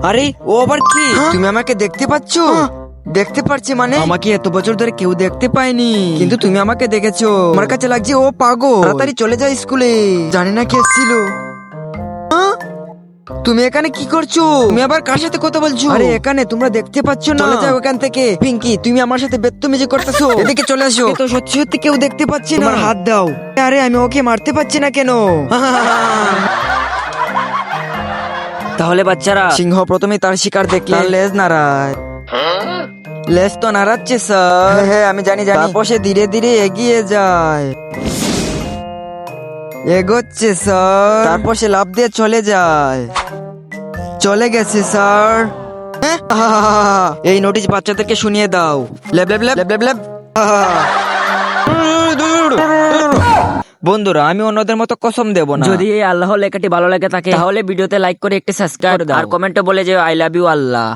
আরে ও আবার কি? তুমি আমাকে দেখতে পাচ্ছো? দেখতে পারছি মানে? আমাকে এত বছর ধরে কেউ দেখতে পায়নি, কিন্তু তুমি আমাকে দেখেছো। আমার কাছে লাগছে ও পাগল। তাড়াতাড়ি চলে যাও স্কুলে। জানি না কে এসেছিল। তুমি এখানে কি করছো? তুমি আবার কার সাথে কথা বলছো? আরে এখানে তোমরা দেখতে পাচ্ছ না? চলে যাও এখান থেকে। পিঙ্কি, তুমি আমার সাথে বেত্তমিজি করতেছো। এদিকে চলে আসো। তো সত্যি সত্যি কেউ দেখতে পাচ্ছে না। তোমার হাত দাও। আরে আমি ওকে মারতে পারছি না কেন? তাহলে বাচ্চারা, সিংহ প্রথমে তার শিকার দেখলে তার লেজ নাড়ায়। লেজ তো নাড়াচ্ছে স্যার। হ্যাঁ আমি জানি। তারপর সে ধীরে ধীরে এগিয়ে যায়। এগোচ্ছে স্যার। তারপর সে লাফ দিয়ে চলে যায়। চলে গেছে স্যার। এই নোটিশ বাচ্চাদেরকে শুনিয়ে দাও। লেব লেব লেব লেব লেব। বন্ধুরা, আমি অন্যদের মতো কসম দেব না। যদি এই আল্লাহ লেখাটি ভালো লাগে থাকে তাহলে ভিডিওতে লাইক করে একটি সাবস্ক্রাইব করে দাও আর কমেন্টে বলে যে আই লাভ ইউ আল্লাহ।